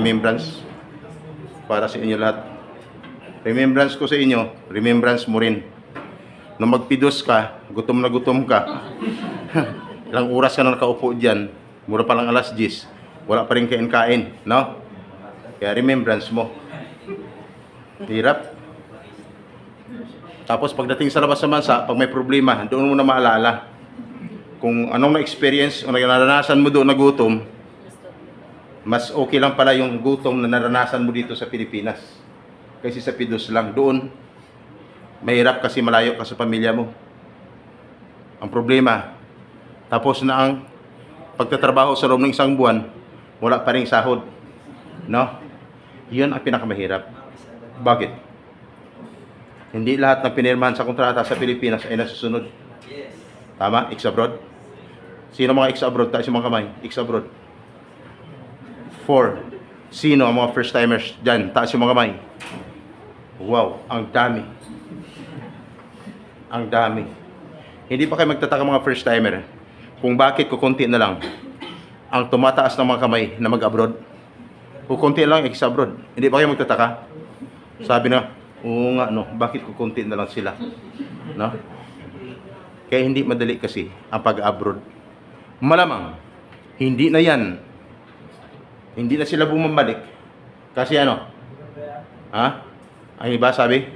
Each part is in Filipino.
Remembrance para sa inyo lahat. Remembrance ko sa inyo, remembrance mo rin. Nung magpidos ka, gutom na gutom ka, ilang oras ka na nakaupo dyan, mura pa lang alas 10, wala pa rin kain-kain, no? Kaya remembrance mo. Hirap. Tapos pagdating sa labas ng bansa, pag may problema, doon mo na maalala kung anong na-experience o naranasan mo doon na gutom. Mas okay lang pala yung gutom na naranasan mo dito sa Pilipinas kasi sa pidos lang. Doon mahirap kasi malayo ka sa pamilya mo. Ang problema, tapos na ang pagtatrabaho sa loob ng isang buwan, wala pa ring sahod, no? Yun ang pinakamahirap. Bakit? Hindi lahat ng pinirmahan sa kontrata sa Pilipinas ay nasusunod. Tama? Ex-abroad? Sino mga ex-abroad? Tayo sa mga kamay. Ex-abroad. 4. Sino ang mga first-timers dyan? Taas yung mga kamay. Wow, ang dami. Ang dami. Hindi pa kayo magtataka mga first-timer kung bakit kukunti na lang ang tumataas ng mga kamay na mag-abroad. Kukunti na lang ex-abroad. Hindi pa kayo magtataka? Sabi na, oo nga, no, bakit kukunti na lang sila? No? Kaya hindi madali kasi ang pag-abroad. Malamang, hindi na yan. Hindi na sila bumabalik. Kasi ano? Ha? Ang iba sabi,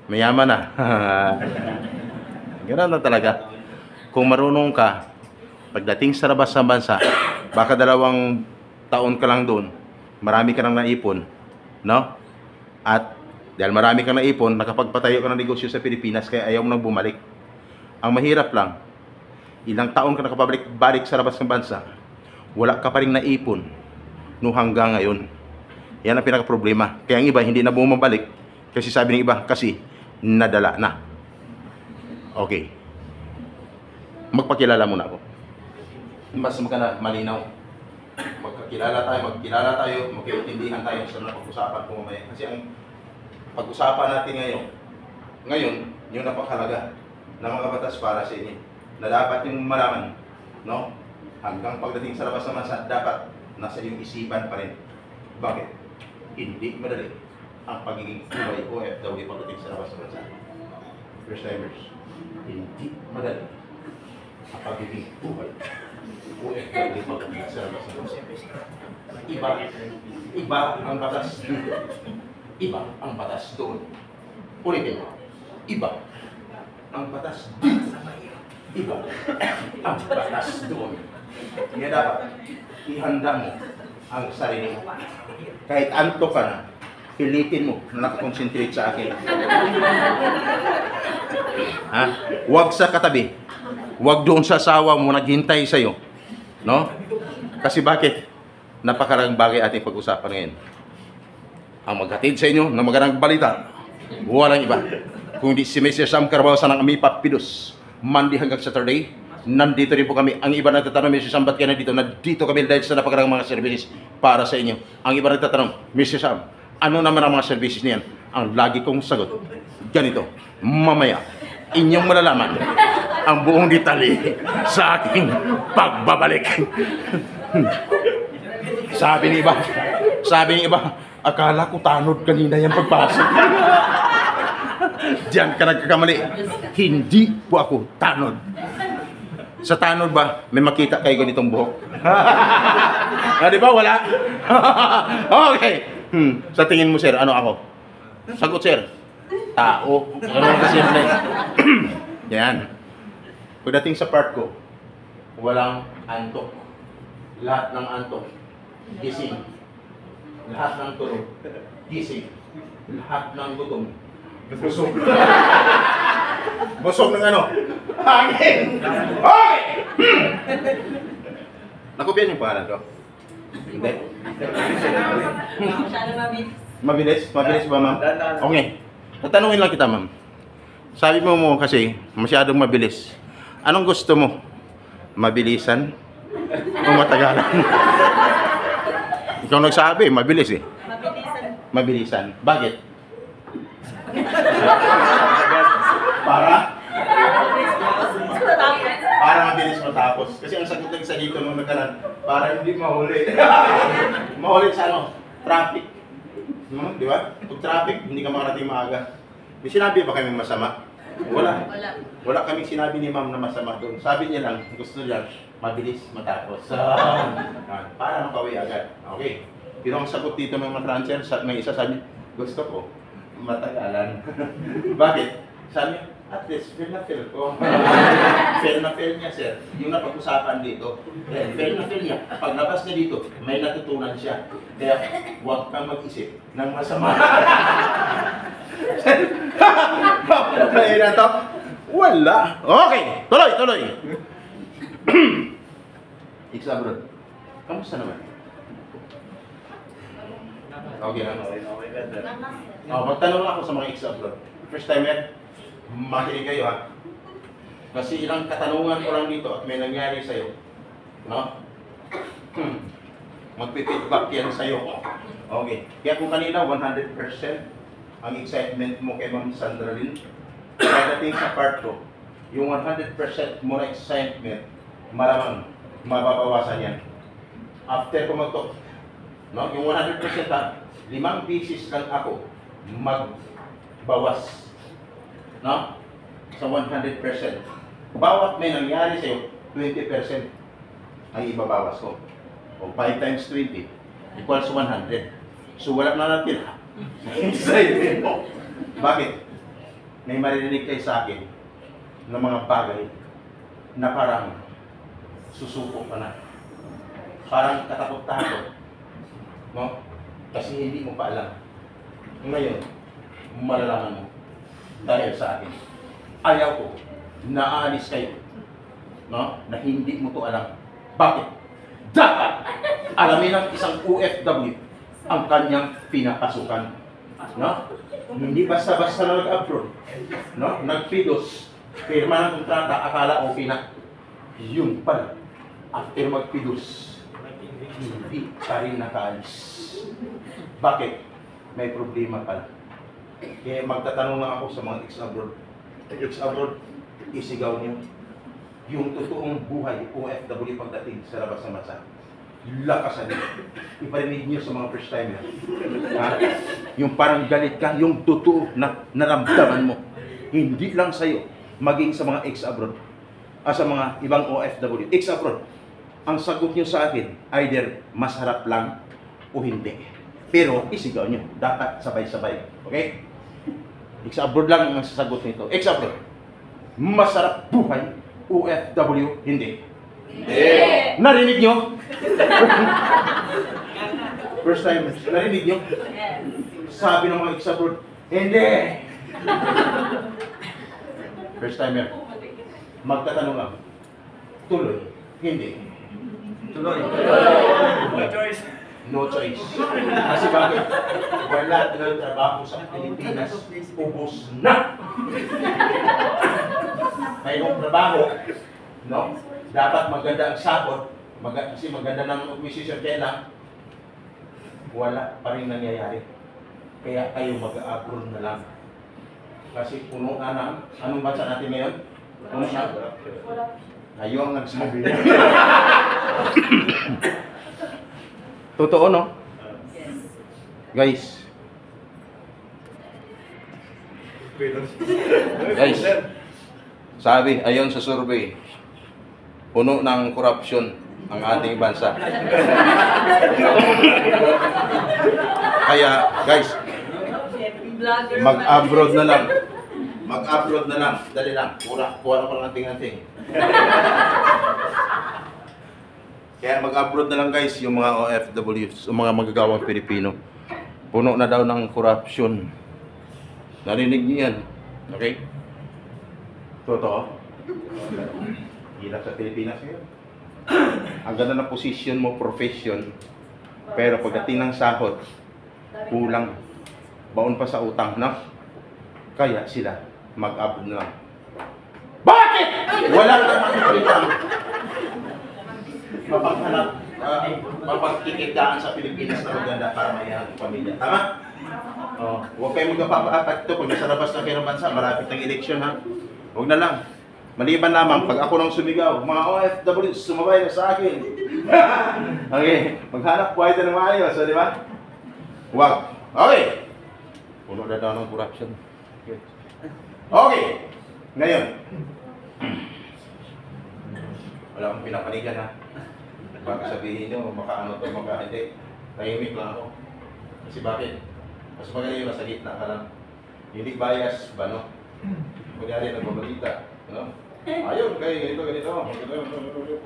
mayaman na. Ganun na talaga. Kung marunong ka, pagdating sa labas ng bansa, baka 2 taon ka lang doon, marami ka nang naipon. No? At dahil marami kang naipon, nakapagpatayo ka ng negosyo sa Pilipinas, kaya ayaw mo nang bumalik. Ang mahirap lang, ilang taon ka nakapabalik sa labas ng bansa, wala ka pa rin naipon no hanggang ngayon. Yan ang pinaka-problema. Kaya ang iba hindi na bumabalik kasi sabi ng iba, kasi nadala na. Okay. Magpakilala muna ako. Mas malinaw. Magkilala tayo, magkaintindihan tayo sa napag-usapan ko mamaya. Kasi ang pag-usapan natin ngayon, yung napakahalaga ng mga batas para sa inyo, na dapat yung malaman, no? Hanggang pagdating sa labas ng bansa, dapat nasa iyong isipan pa rin. Bakit? Hindi madali ang pagiging OFW pagdating sa labas ng bansa. First timers, hindi madali ang pagiging OFW pagdating sa labas ng bansa. Iba ang batas dito. Iba ang batas doon. Ulitin mo. Iba ang batas dito. Iba ang batas doon. Kaya dapat ihanda mo ang sarili mo. Kahit anto ka na, pilitin mo na nakakonsentrate sa akin. Ha? Huwag sa katabi. Huwag doon sa asawa mo naghintay sa'yo. No? Kasi bakit? Napakalagang bagay ating pag-usapan ngayon. Ang maghatid sa inyo ng magandang balita, walang iba kundi si Mr. Sam Carbaosa ng Amipa Pidos. Monday hanggang Saturday, nandito rin po kami. Ang iba nagtatanong, Mr. Sam, ba't ka nandito? Nandito kami dahil sa napakalagang mga services para sa inyo. Ang iba nagtatanong, Mr. Sam, ano naman ang mga services niyan? Ang lagi kong sagot, ganito, mamaya, inyong malalaman ang buong detalye sa aking pagbabalik. Sabi ni iba, akala ko tanod kanina yung pagpasok. Diyan ka nagkakamali. Hindi po ako tanod. Sa tanod ba, may makita kayo ganitong buhok? Di ba? Wala? Okay. Sa tingin mo, sir, ano ako? Sagot, sir. Tao. Ano kasi yun? Yan. Pagdating sa part ko, walang antok. Lahat ng antok, gising. Lahat ng tulog, gising. Lahat ng gutom, busog. Busog ng ano? Hangin! Okay! Nakopyan yung pangalan ko? Hindi? Mabilis? Mabilis ba, ma'am? Okay. Tatanungin lang kita, ma'am. Sabi mo kasi, masyadong mabilis. Anong gusto mo? Mabilisan? O matagalan? Ikaw nagsabi, mabilis eh. Mabilisan. Bakit? Para mabilis matapos. Kasi ang sagot ng sa dito nung nagkalan, Para hindi mahuli. Mahuli sa ano? Traffic. Di ba? Pag traffic, hindi ka makarating maaga. May sinabi ba kami masama? Wala. Wala kaming sinabi ni ma'am na masama doon. Sabi niya lang, gusto niya, mabilis matapos. Para makawi agad. Okay. Pero ang sagot dito ng mga transfer, may isa sabi, gusto ko, matagalan. Bakit? Sabi, at least, fair na fair ko. Fair na fair niya, sir. Yung napag-usapan dito. Fair na fair niya. Paglabas niya dito, may natutunan siya. Kaya, huwag kang mag-isip ng masama. Kaya na to? Wala. Okay, tuloy. Exabro, kamusta naman? Okay lang. Magtanong ako sa mga exabro. First time yan? Makinig kayo ha. Kasi ilang katanungan ko lang dito at may nangyari sa'yo. No? Magpipidback yan sa'yo. Okay. Kaya kung kanina 100% ang excitement mo kay Ma'am Sandra Lynn, pagdating sa part ko, yung 100% mo na excitement, malamang mababawasan yan. After ko mag-talk, no? Yung 100% ha, 5 pieces lang ako magbawas. No? Sa 100%. Bawat may nangyari sa'yo, 20% ang ibabawas ko. O 5 times 20 equals 100. So wala na natin. Excited mo. Bakit? May maririnig kayo sa akin ng mga bagay na parang susuko ka na. Parang katakot-takot. No? Kasi hindi mo pa alam. Ngayon, malalaman mo. Dahil sa akin, ayaw ko na aalis kayo, no? Na hindi mo to alam. Bakit? Dapat alamin ng isang OFW ang kanyang pinapasukan, no? Hindi basta-basta na nag-abroad, no? Nagpidos, pirma ng kontrata, akala okay na. Yun pala, after magpidos, hindi pa rin nakaalis. Bakit? May problema pala. Kaya magtatanong lang ako sa mga ex-abroad. Ex-abroad, isigaw niyo yung totoong buhay OFW pagdating sa labas ng bansa. Lakasan niyo. Iparinig niyo sa mga first timer. Yung parang galit ka, yung totoo na naramdaman mo. Hindi lang sa'yo, maging sa mga ex-abroad. Sa mga ibang OFW. Ex-abroad, ang sagot niyo sa akin, either masarap lang o hindi. Pero isigaw niyo, dapat sabay-sabay. Okay? Ex-abroad lang ang sasagot nito. Ex-abroad, masarap buhay, OFW, hindi. Hindi. Narinig nyo? First time, narinig nyo? Sabi ng mga ex-abroad, hindi. First time yan. Magtatanong lang. Tuloy, hindi. Tuloy. No choice. No choice. Kasi bakit? Wala ng trabaho sa Pilipinas, ubos na. Mayroong trabaho, no? Dapat maganda ang sahod, kasi maganda ng acquisition, kaya lang, wala pa rin nangyayari. Kaya kayo mag-abroad na lang. Kasi puno na ng, anong bansa natin ngayon? Puno na. Ayaw ang nagsabi. Totoo, no? Guys. Guys, sabi, ayon sa survey, puno ng korupsyon ang ating bansa. Kaya, guys, mag-abroad na lang. Mag-abroad na lang. Dali lang. Kuha na ko lang anting-anting. Kaya mag-abroad na lang guys yung mga OFWs, yung mga magagawang Pilipino. Puno na daw ng korupsyon. Narinig niyo yan. Okay? Totoo? Hirap sa Pilipinas ngayon. Ang ganda ng position mo, profession. Pero pagdating ng sahod, kulang. Baon pa sa utang, no? Kaya sila mag-abroad na lang. Bakit? Wala kang makikita. Mapaghanap, mapagkikidaan sa Pilipinas na maganda para mayahan ang pamilya. Tama? Huwag kayong magpapaatak ito. Pag nasa labas na kayo ng bansa, marapit ng eleksyon, ha? Huwag na lang. Maliban lamang, pag ako nang sumigaw, mga OFW, sumabay na sa akin. Okay, maghanap buhay na ng maayos, di ba? Wag. Okay. Puno na daw ng corruption. Okay. Ngayon. Wala akong pinapanigan ha. Baka sabihin nyo, makaano to, maka hindi. Tahimik lang ako. Kasi bakit? Mas magaling yung nasa gitna ka lang. Hindi bias ba, no? Kunyari nagbabalita, no? Ayun, kayo, ganito.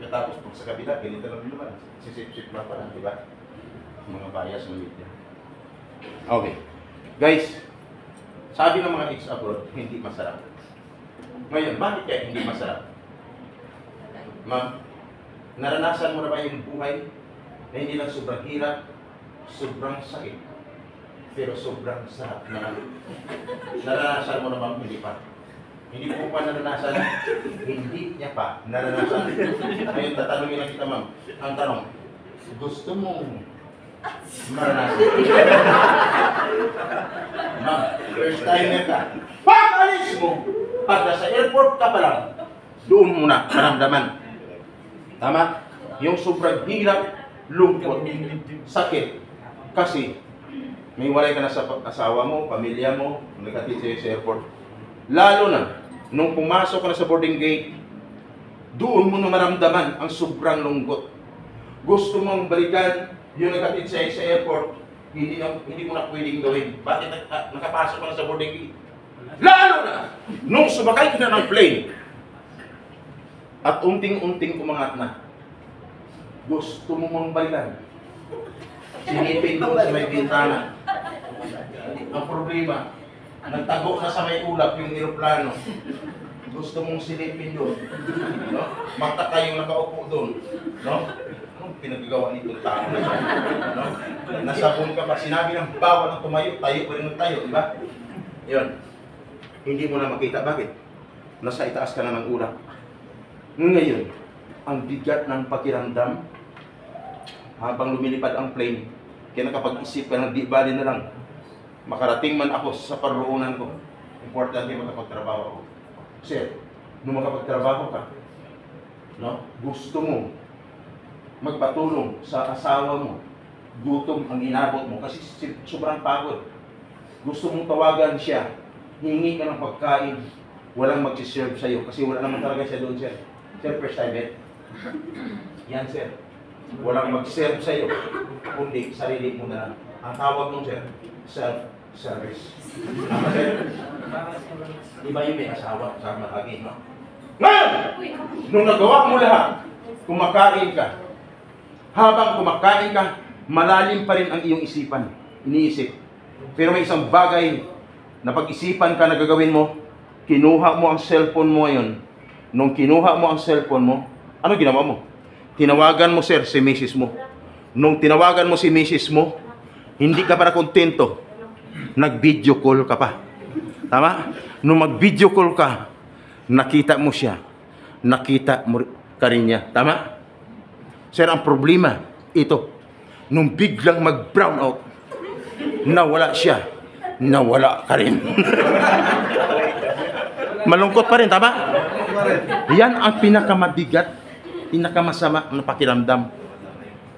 Tapos pag sa kabila, ganito lang naman. Sisip-sip lang pala, di ba? Mga bias ng media. Okay. Guys, sabi ng mga ex-abroad, hindi masarap. Ngayon, bakit kaya hindi masarap? Ma'am, naranasan mo na ba yung buhay na hindi lang sobrang hirap, sobrang sakit, pero sobrang sarap na naranasan mo na bang hindi pa? Hindi po pa naranasan, hindi niya pa naranasan. Ngayon, tatanungin lang kita, ma'am. Ang tanong, gusto mong maranasan? Ma'am, first timer ka. Pag alis mo, pag nasa airport ka pa lang, doon muna maramdaman. Tama? Yung sobrang hirap, lungkot, sakit. Kasi, may walay ka na sa asawa mo, pamilya mo, nagkatid sa'yo sa airport. Lalo na, nung pumasok ka na sa boarding gate, doon mo na maramdaman ang sobrang lungkot. Gusto mong balikan yung nagkatid sa'yo sa airport, hindi mo na pwedeng gawin. Bakit nakapasok ka na sa boarding gate? Lalo na, nung sumakay ka na ng plane, at unting-unting umangat na, gusto mo mong balikan. Sinipin doon sa may bintana. Ang problema, nagtago na sa may ulap yung eroplano. Gusto mong silipin doon. No? Mata kayong nakaupo doon. No? Anong pinagagawa nitong tao na siya? No? Nasabon ka pa, sinabi ng bawal na tumayo, tayo pa rin tayo, di ba? Yun. Hindi mo na makita. Bakit? Nasa itaas ka na ng ulap. Ngayon, ang bigat ng pakiramdam habang lumilipad ang plane, kaya nakapag-isip ka ng di bali na lang, makarating man ako sa paroonan ko, importante makapagtrabaho ako. Sir, nung makapagtrabaho ka, no, gusto mo magpatulong sa asawa mo, gutom ang inabot mo kasi sobrang pagod. Gusto mong tawagan siya, hingi ka ng pagkain, walang mag-serve sa'yo kasi wala naman talaga siya doon, sir. Sir, first time it? Yan, sir. Walang mag-serve sa'yo, kundi sarili mo na lang. Ang tawag mo, sir, self-service. Tama, sir? Iba yung may asawa sa mahagi, no? Ngayon, nung nagawa mo lahat, kumakain ka. Habang kumakain ka, malalim pa rin ang iyong isipan. Iniisip. Pero may isang bagay na pag-isipan ka na gagawin mo, kinuha mo ang cellphone mo ngayon. Nung kinuha mo ang cellphone mo, ano ginawa mo? Tinawagan mo, sir, si misis mo. Nung tinawagan mo si misis mo, hindi ka para kontento. Nag-video call ka pa. Tama? Nung mag-video call ka, nakita mo siya. Nakita mo ka rin niya. Tama? Sir, ang problema, ito. Nung biglang mag-brown out, nawala siya. Nawala ka rin. Malungkot pa rin, tama? Yan ang pinakamabigat, pinakamasama na pakiramdam.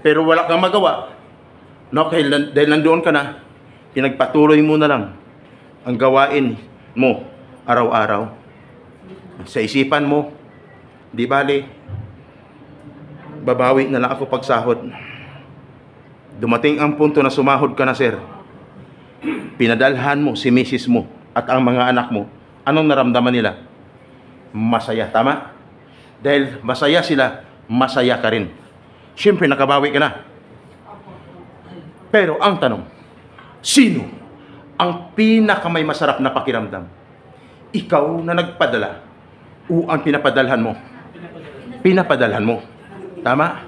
Pero wala kang magawa. No, dahil nandoon ka na, pinagpatuloy mo na lang ang gawain mo araw-araw. Sa isipan mo, di bali, babawi na lang ako pagsahod. Dumating ang punto na sumahod ka na, sir. Pinadalhan mo si misis mo at ang mga anak mo. Anong naramdaman nila? Masaya, tama? Dahil masaya sila, masaya ka rin. Siyempre, nakabawi ka na. Pero ang tanong, sino ang pinakamay masarap na pakiramdam? Ikaw na nagpadala o ang pinapadalhan mo? Pinapadalhan mo. Tama?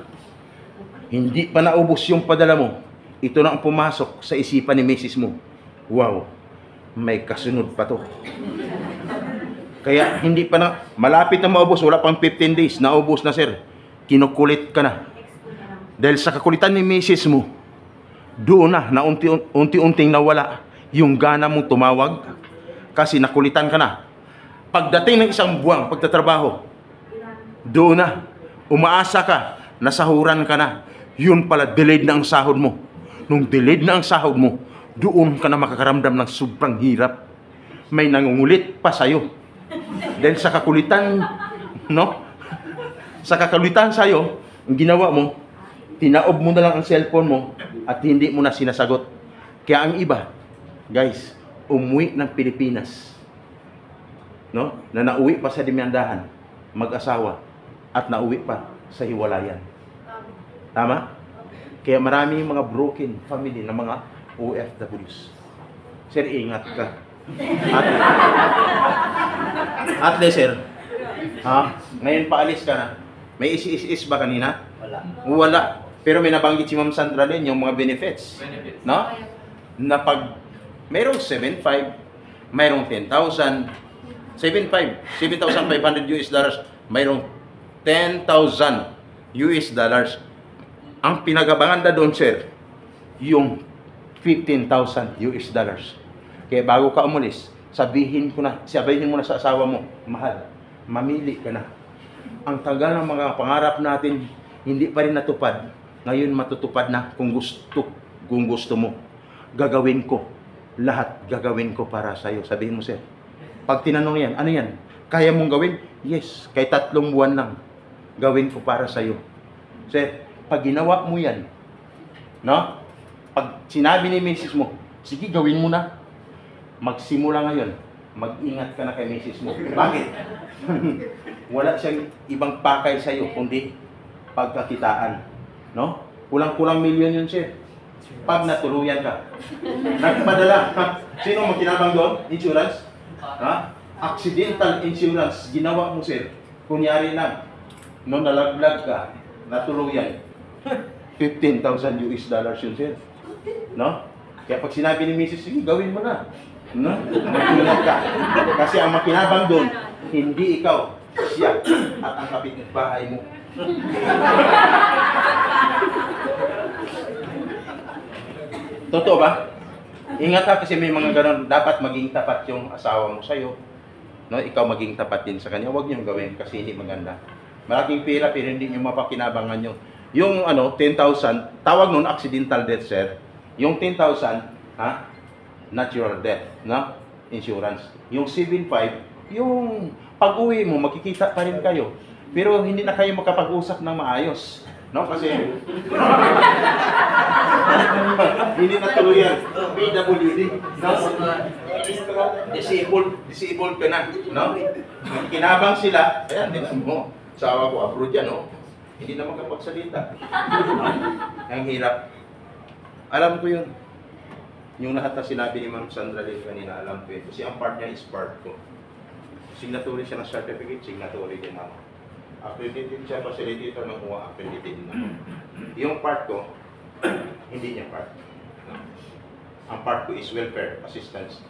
Hindi pa naubos yung padala mo. Ito na ang pumasok sa isipan ni misis mo. Wow, may kasunod pa to. Kaya hindi pa na, malapit na maubos, wala pang 15 days, naubos na, sir. Kinukulit ka na. Dahil sa kakulitan ni misis mo, doon na unti-unting nawala yung gana mong tumawag kasi nakulitan ka na. Pagdating ng isang buwang pagtatrabaho, doon na, umaasa ka, nasahuran ka na. Yun pala, delayed na ang sahod mo. Nung delayed na ang sahod mo, doon ka na makakaramdam ng sobrang hirap. May nangungulit pa sa'yo. Dahil sa kakulitan, no? Sa kakulitan sa'yo, ang ginawa mo, tinaob mo na lang ang cellphone mo at hindi mo na sinasagot. Kaya ang iba, guys, umuwi ng Pilipinas, no? Na nauwi pa sa demyandahan, mag-asawa, at nauwi pa sa hiwalayan. Tama? Kaya marami mga broken family ng mga OFWs. Sir, ingat ka. At sir, ngayon paalis ka na. May is ba kanina? Wala. Pero may nabanggit si Ma'am Sandra din yung mga benefits. No? Na pag mayroong 7,500, mayroong 10,000, 7,500 US dollars, mayroong 10,000 US dollars. Ang pinagabangan na doon, sir, yung 15,000 US dollars. Kaya bago ka umalis, sabihin mo na sa asawa mo, mahal, mamili ka na. Ang tagal ng mga pangarap natin, hindi pa rin natupad. Ngayon matutupad na kung gusto mo. Gagawin ko. Lahat gagawin ko para sa'yo. Sabihin mo, sir. Pag tinanong yan, ano yan? Kaya mong gawin? Yes. Kay 3 buwan lang. Gawin ko para sa'yo. Sir, pag ginawa mo yan, no? Pag sinabi ni Mrs. mo, sige, gawin mo na. Magsimula ngayon, mag-ingat ka na kay Mrs. mo. Bakit? Wala siyang ibang pakay sa'yo, kundi pagkakitaan. No? Kulang-kulang milyon yun, sir. Pag natuluyan ka. Nagpadala. Sino magkinabang doon? Insurance? Ha? Accidental insurance. Ginawa mo, sir. Kunyari lang. No, nalaglag ka. Natuluyan. 15,000 US dollars yun, sir. No? Kaya pag sinabi ni Mrs. sige, gawin mo na. No? Mag-ingat ka. Kasi ang makinabang doon, hindi ikaw, siya at ang kapitbahay mo. Totoo ba? Ingat ha, kasi may mga ganun. Dapat maging tapat yung asawa mo sa'yo. No? Ikaw maging tapat din sa kanya. Huwag niyong gawin kasi hindi maganda. Malaking pera pero hindi niyo mapakinabangan yun. Yung 10,000, tawag nun accidental death, sir. Yung 10,000, natural death, no? Insurance. Yung 7,500, yung pag-uwi mo, makikita pa rin kayo. Pero hindi na kayo makapag-usap ng maayos. No? Kasi hindi na tuluyan. PWD. No? Disabled ka na. No? Kinabang sila. Ayan, din mo. Sawa ko, abroad yan, no? Hindi na makapagsalita. Ang hirap. Alam ko yun. Yung lahat na sinabi ni Ma'am Sandra din kanina, alam ko yun. Kasi ang part niya is part ko. Signatory siya ng certificate, signatory din ako. Accredited siya, facilitator ng kuha, accredited na. Yung part ko, hindi niya part. Ang part ko is welfare assistance,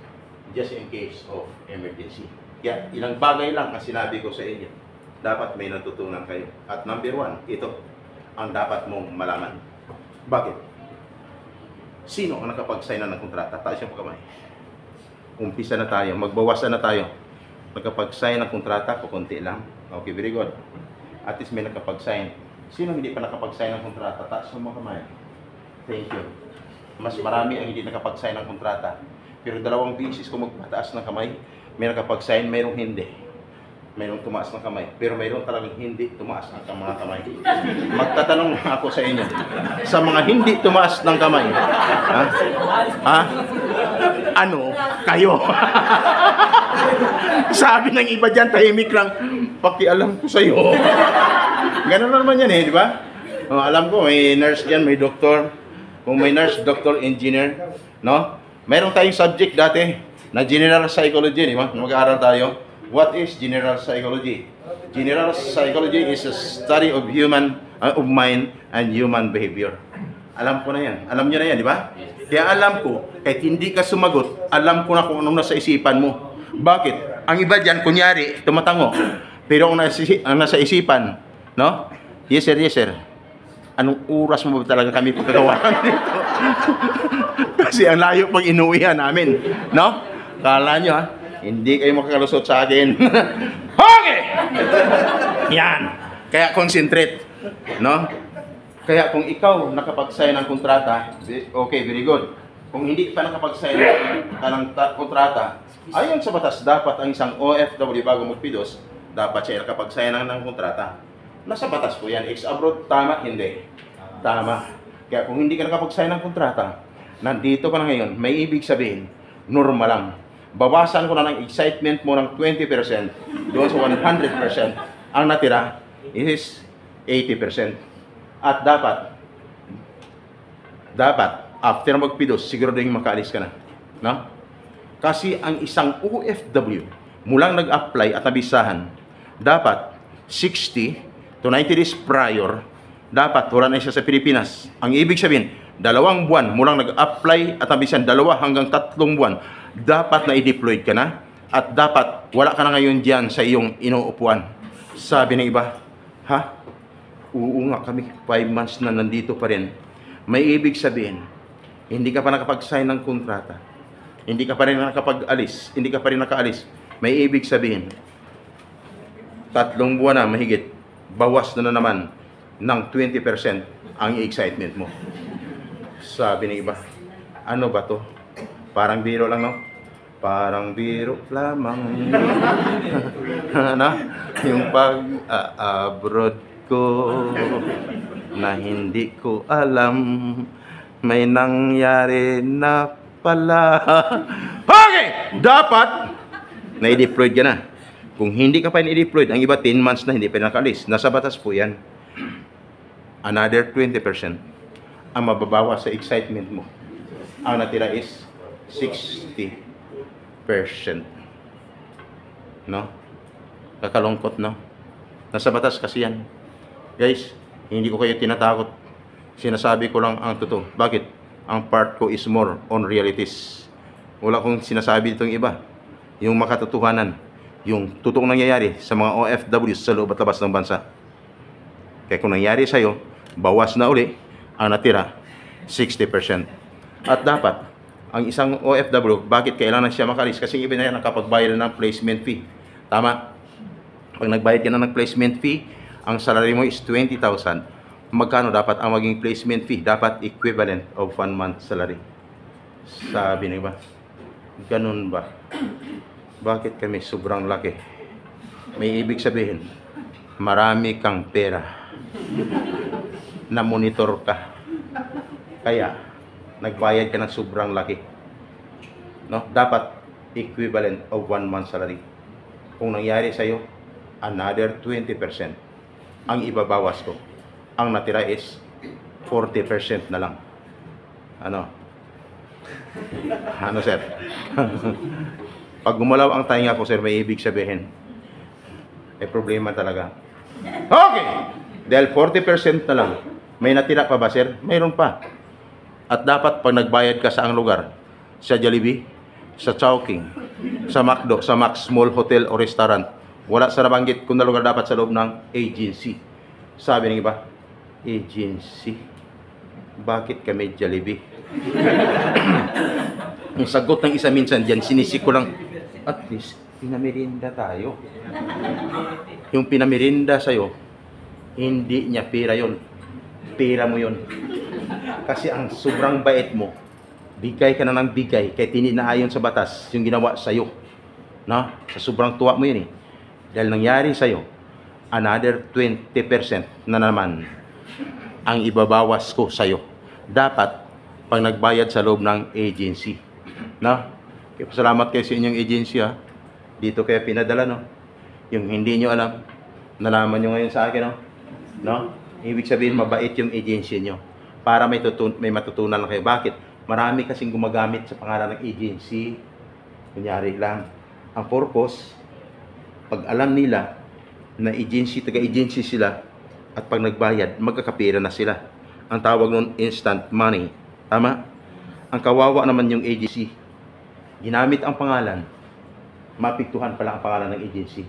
just in case of emergency. Kaya ilang bagay lang ang sinabi ko sa inyo. Dapat may natutunan kayo. At number 1, ito ang dapat mong malaman. Bakit? Sino ang nakapag-sign na ng kontrata? Taas yung pagkamay. Umpisa na tayo. Magbawasan na tayo. Nakapag-sign ng kontrata, kukunti lang. Okay, very good. At least may nakapag-sign. Sino hindi pa nakapag-sign ng kontrata? Taas yung mga kamay. Thank you. Mas marami ang hindi nakapag-sign ng kontrata. Pero 2 beses kung magpataas ng kamay, may nakapag-sign, mayroong hindi. Mayroong tumaas ng kamay, pero mayroong talagang hindi tumaas ang mga kamay. Magtatanong ako sa inyo, sa mga hindi tumaas ng kamay, ano kayo? Sabi ng iba dyan, tahimik lang, pakialam ko sa'yo. Ganun naman yan di ba? Alam ko, may nurse dyan, may doktor. Kung may nurse, doctor, engineer, no? Mayroong tayong subject dati na general psychology, di ba? Mag-aaral tayo. What is general psychology? General psychology is a study of mind and human behavior. Alam ko na yan. Alam niyo na yan, di ba? Kaya alam ko, kahit hindi ka sumagot, alam ko na kung anong nasa isipan mo. Bakit? Ang iba dyan, kunyari, tumatango. Pero ang nasa isipan, no? Yes, sir, yes, sir. Anong oras mo ba talaga kami pagkagawaran dito? Kasi ang layo pag inuwihan namin, no? Kala nyo, Hindi kayo makakalusot sa akin. Okay! Yan. Kaya concentrate. No? Kaya kung ikaw nakapag-sign ng kontrata, okay, very good. Kung hindi pa nakapag-sign ng kontrata, ayon sa batas, dapat ang isang OFW bago magpidos, dapat siya nakapag-sign ng kontrata. Nasa batas po yan. Ex-abroad, tama? Hindi. Tama. Kaya kung hindi ka nakapag-sign ng kontrata, nandito ka na ngayon, may ibig sabihin, normal lang. Bawasan ko na ng excitement mo ng 20%, doon sa 100%, ang natira is 80%. At dapat, after magpidos, siguro din makaalis ka na. No? Kasi ang isang OFW, mulang nag-apply at nabisahan, dapat 60 to 90 days prior, dapat wala na siya sa Pilipinas. Ang ibig sabihin, 2 buwan mulang nag-apply at nabisahan, 2 hanggang 3 buwan, dapat na i-deployed ka na at dapat wala ka na ngayon diyan sa iyong inuupuan. Sabi ng iba, ha? Oo nga kami, 5 months na nandito pa rin. May ibig sabihin, hindi ka pa nakapag-sign ng kontrata. Hindi ka pa rin nakapag-alis. Hindi ka pa rin nakaalis. May ibig sabihin, 3 buwan na mahigit, bawas na naman ng 20% ang excitement mo. Sabi ng iba, ano ba to? Parang biro lang, no? Parang biro lamang. Ano? Yung pag-abroad ko na hindi ko alam, may nangyari na pala. Okay! Dapat na-deployed ka na. Kung hindi ka pa i-deployed, ang iba 10 months na hindi pa nakaalis. Nasa batas po yan. Another 20% ang mababawa sa excitement mo. Ang natira is 60%. No? Kakalungkot, no? Nasa batas kasi yan. Guys, hindi ko kayo tinatakot. Sinasabi ko lang ang totoo. Bakit? Ang part ko is more on realities. Wala kong sinasabi ditong iba. Yung makatotohanan. Yung totoong nangyayari sa mga OFWs sa loob at labas ng bansa. Kaya kung nangyari sa'yo, bawas na uli, ang natira, 60%. At dapat, ang isang OFW, bakit kailangan siya makalis? Kasi iba na yan nakapagbayad ng placement fee. Tama? Pag nagbayad ka na ng placement fee, ang salary mo is 20,000. Magkano dapat ang maging placement fee? Dapat equivalent of 1 month salary. Sabi niyo ba? Ganun ba? Bakit kami sobrang laki? May ibig sabihin, marami kang pera na monitor ka. Kaya, nagbayad ka ng sobrang laki. No? Dapat equivalent of 1 month salary. Kung nangyari sa'yo, another 20% ang ibabawas ko. Ang natira is 40% na lang. Ano? Ano, sir? Pag gumalaw ang tainga ko, sir, may ibig sabihin, may problema talaga. Okay! Dahil 40% na lang, may natira pa ba, sir? Mayroon pa. At dapat pag nagbayad ka sa ang lugar, sa Jollibee, sa Chowking, sa McDo, sa Max Mall Hotel o Restaurant, wala sa nabanggit kung na lugar dapat sa loob ng agency. Sabi ng iba, agency? Bakit kami Jollibee? Ang sagot ng isa minsan dyan, sinisik ko lang, at least, pinamirinda tayo. Yung pinamirinda sa'yo, hindi niya pera yun. Pera mo yun. Kasi ang sobrang bait mo, bigay ka na ng bigay, kahit hindi na ayon sa batas, yung ginawa sa'yo. No? Sa sobrang tuwa mo yun eh. Dahil nangyari sa'yo, another 20% na naman ang ibabawas ko sa'yo. Dapat, pag nagbayad sa loob ng agency. No? Kaya pasalamat kayo sa inyong agency, ha? Dito kaya pinadala, no? Yung hindi nyo alam, nalaman nyo ngayon sa akin, no? No? Ibig sabihin, mabait yung agency nyo. Para may matutunan lang kayo. Bakit? Marami kasing gumagamit sa pangalan ng agency. Kunyari lang. Ang purpose, pag alam nila na agency, taga-agency sila, at pag nagbayad, magkakapira na sila. Ang tawag nun, instant money. Tama? Ang kawawa naman yung agency. Ginamit ang pangalan, mapiktuhan pala ang pangalan ng agency.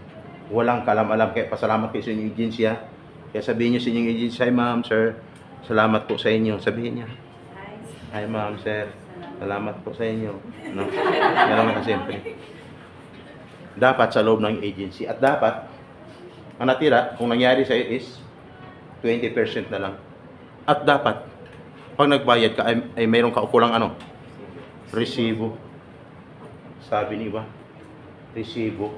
Walang kalam-alam. Kaya pasalamat kayo sa inyong agency, ha? Kaya sabihin nyo sa inyong agency, hi ma'am, sir, salamat po sa inyo. Sabihin niya, hi ma'am, sir, salamat po sa inyo. No? Ganun ka siyempre. dapat sa loob ng agency. At dapat, ang natira, kung nangyari sa'yo is 20% na lang. At dapat, pag nagbayad ka, ay mayroon ka ukulang ano? Resibo. Sabi ni iba, resibo.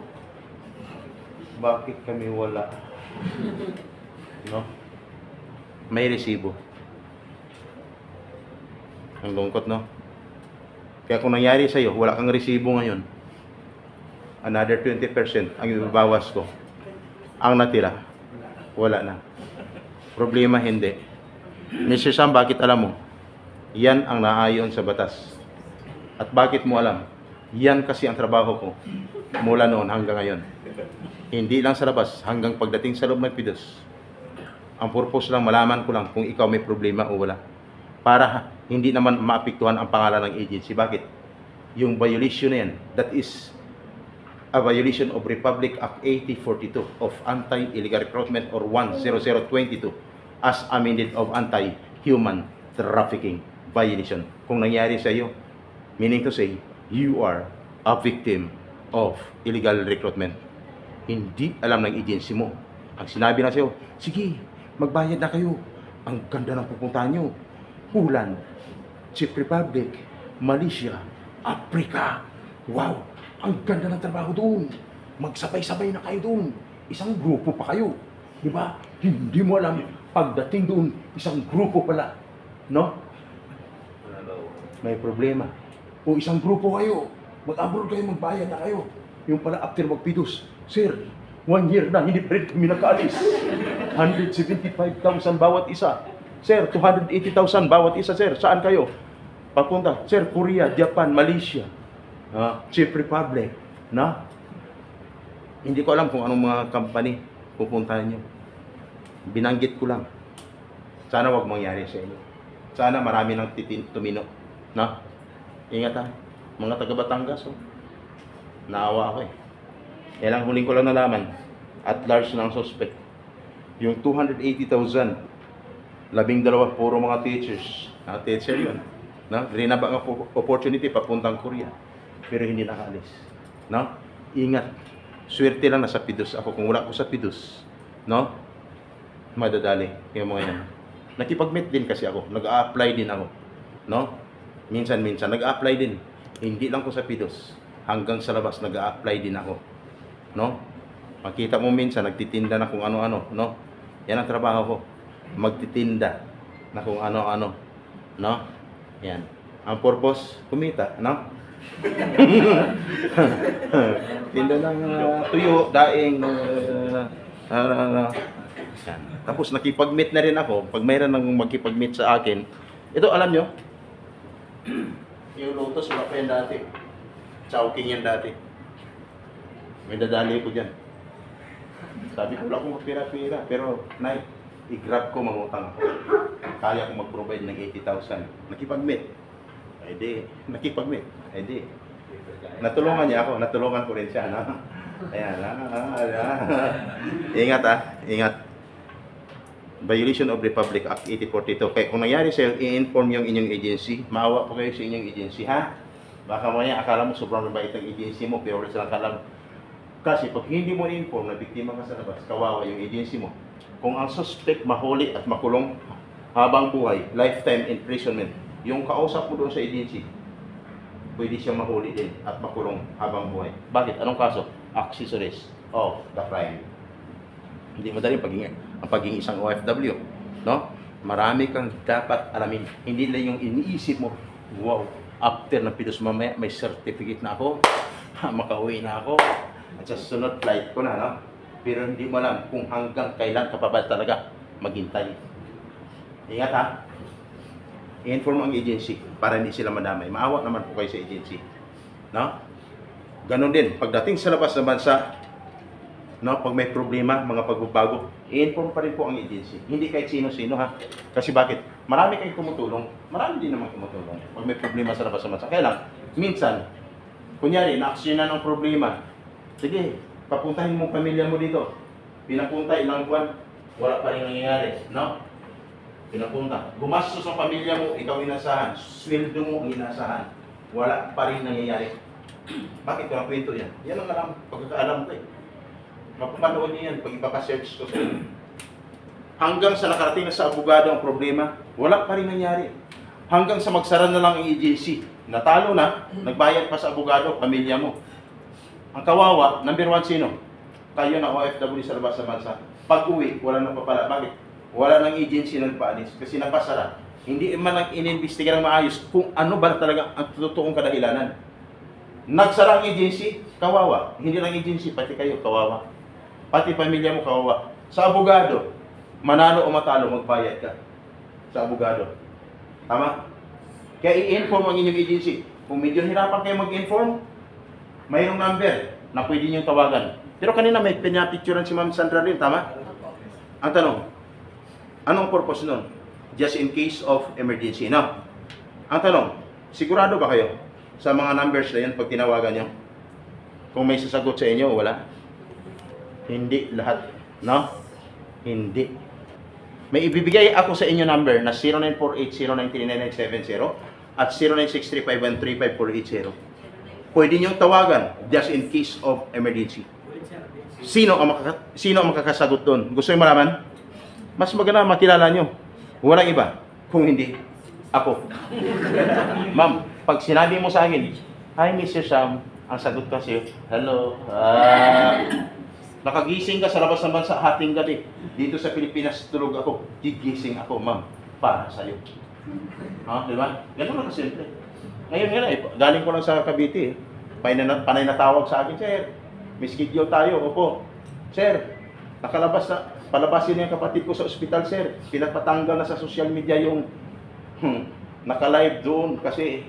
Bakit kami wala? No? May resibo. Ang lungkot, no? Kaya kung nangyari sa'yo, wala kang resibo ngayon, another 20% ang ibabawas ko. Ang natira, wala na. Problema, hindi. Mr. Sam, bakit alam mo? Yan ang naayon sa batas. At bakit mo alam? Yan kasi ang trabaho ko mula noon hanggang ngayon. Hindi lang sa labas, hanggang pagdating sa loob ng PIDOS. Ang purpose lang, malaman ko lang kung ikaw may problema o wala. Para hindi naman maapektuhan ang pangalan ng agency. Bakit? Yung violation na yan, that is a violation of Republic Act 8042 of Anti-Illegal Recruitment or 10022 as amended of Anti-Human Trafficking Violation. Kung nangyari sa iyo, meaning to say, you are a victim of illegal recruitment. Hindi alam ng agency mo. Ang sinabi na sa iyo, sige, magbayad na kayo. Ang ganda ng pupuntahan nyo. Poland, Czech Republic, Malaysia, Africa. Wow, ang ganda ng trabaho doon. Magsabay-sabay na kayo doon. Isang grupo pa kayo. Di ba? Hindi mo alam, pagdating doon, isang grupo pala. No? May problema. O isang grupo kayo, mag-abroad kayo, magbayad na kayo. Yung pala after magpidos, sir, 1 year na, hindi pa rin kami nakaalis. 175,000 bawat isa. Sir, 280,000 bawat isa, sir. Saan kayo? Papunta. Sir, Korea, Japan, Malaysia, Czech Republic. Na? Hindi ko alam kung anong mga company pupuntahan nyo. Binanggit ko lang. Sana wag mangyari sa inyo. Sana marami nang tumino. Na? Ingat ha. Mga taga Batangas, oh. Naawa ako eh. Yan ang huling ko lang nalaman. At large ng suspect. Yung 280,000, 12 puro mga teachers. Teacher yun. No? Rinaba ang opportunity papuntang Korea. Pero hindi nakaalis. No? Ingat. Swerte lang nasa PIDOS ako. Kung wala ko sa PIDOS, no? Madadali yung mga yan. Nakipag-meet din kasi ako. Nag-a-apply din ako. No? Minsan-minsan. Nag-a-apply din. Hindi lang ko sa PIDOS. Hanggang sa labas, nag-a-apply din ako. No? Makita mo minsan, nagtitinda na kung ano-ano. No? Yan ang trabaho ko. Magtitinda na kung ano-ano. No? Yan. Ang purpose, kumita. No? Tinda ng tuyo, daing, yan. Tapos nakipag-meet na rin ako. Pag mayroon nang magkipag-meet sa akin, ito alam nyo, yung Lotus, wala pa yan dati. Chowking yan dati. May dadali ko dyan. Sabi ko, wala akong pira-pira. Pero, Nay, i-grab ko, mangutang ako. Kaya kong mag-provide ng 80,000. Nakipag-meet. Ay di. Nakipag-meet. Ay di. Natulungan niya ako. Natulungan ko rin siya. No? Ayan. Ingat Ingat. Violation of Republic Act 8042. Kaya kung nangyari sa'yo, i-inform yung inyong agency. Maawa po kayo sa inyong agency, ha? Baka maya, akala mo sobrang mabait ang agency mo, pero wala silang kalam. Kasi pag hindi mo i-inform na biktima ka sa labas, kawawa yung agency mo. Kung ang suspect mahuli at makulong habang buhay, lifetime imprisonment, yung kausap mo doon sa agency, pwede siyang mahuli din at makulong habang buhay. Bakit? Anong kaso? Accessories of the crime. Hindi madali ang pagiging isang OFW. No? Marami kang dapat alamin. Hindi lang yung iniisip mo, wow, after ng PIDOS mamaya, may certificate na ako, makauwi na ako, at sa sunod flight ko na, no? Pero hindi mo alam kung hanggang kailan ka pa ba talaga maghintay. Ingat ha. I-inform ang agency para hindi sila madamay. Maawa naman po kayo sa agency. No? Ganon din. Pagdating sa labas ng bansa, no, pag may problema, mga pagbabago, i-inform pa rin po ang agency. Hindi kahit sino-sino ha. Kasi bakit? Marami kayong tumutulong. Marami din naman tumutulong. Pag may problema sa labas ng bansa. Kaya lang, minsan, kunyari, na-aksyon na ng problema. Sige, papuntahin mo pamilya mo dito. Pinapunta ilang buwan, wala pa rin nangyayari. No? Pinapunta. Gumastos ang pamilya mo, ikaw inasahan. Sweldo mo ang inasahan. Wala pa rin nangyayari. Bakit ko ang kwento yan? Yan ang alam, pagkakaalam ko eh. Mapapanood niyo yan pag ipapasearch ko sa inyo. Hanggang sa nakarating na sa abogado ang problema, wala pa rin nangyari. Hanggang sa magsara na lang ang agency. Natalo na, nagbayad pa sa abogado, pamilya mo. Ang kawawa, number 1 sino? Kayo na OFW sa labas ng bansa. Pag-uwi, wala nang papala. Bakit? Wala nang agency na nagpaalis kasi napasara. Hindi man lang ininvestiga ng maayos kung ano ba talaga ang totoong kadahilanan. Nagsara ang agency, kawawa. Hindi lang agency, pati kayo, kawawa. Pati pamilya mo, kawawa. Sa abogado, manalo o matalo, magbayad ka. Sa abogado. Tama? Kaya i-inform ang inyong agency. Kung medyo hirapan kayo mag-inform, mayroong number na pwede niyong tawagan. Pero kanina may pinapicturean si Ma'am Sandra rin, tama? Ang tanong, anong purpose nun? Just in case of emergency. Now, ang tanong, sigurado ba kayo sa mga numbers na yan pag tinawagan nyo? Kung may sasagot sa inyo, wala? Hindi lahat. No? Hindi. May ibibigay ako sa inyo number na 0948-0939-970 at 0963-513-5480. Pwede niyong tawagan just in case of emergency. Sino ang makakasagot doon? Gusto niyo malaman? Mas maganda makilala niyo. Walang iba. Kung hindi, ako. Ma'am, pag sinabi mo sa akin, "Hi, Mr. Sam," ang sagot kasi, "Hello. Nakagising ka sa labas ng bansa hating gabi. Dito sa Pilipinas, tulog ako. Gigising ako, ma'am, para sa'yo." Di ba? Ganun lang kasimple. Ngayon nga eh, galing ko lang sa Cavite eh. Panay na tawag sa akin, "Sir, may schedule tayo." "Opo." "Sir, nakalabas na, palabasin niya yung kapatid ko sa ospital, sir. Pinapatanggal na sa social media yung naka-live doon kasi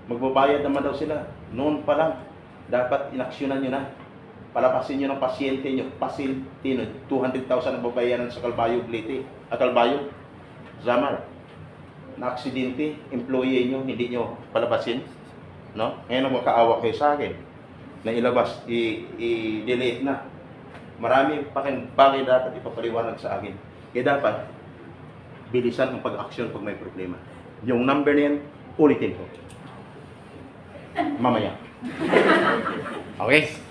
magbabayad naman daw sila." Noon pa lang, dapat inaksyonan nyo na. Palabasin nyo ng pasyente nyo. Pasyente nyo, 200,000 ang babayaran sa Calbayog, Leyte. Calbayog, Zamar. Na-aksidente, employee nyo, hindi nyo palabasin. No? Ngayon ang makaawa kayo sa akin na ilabas, i-delete na. Marami bagay dapat ipapaliwanag sa akin. Kaya dapat, bilisan ang pag-aksyon pag may problema. Yung number na yan, ulitin ko. Mamaya. Okay?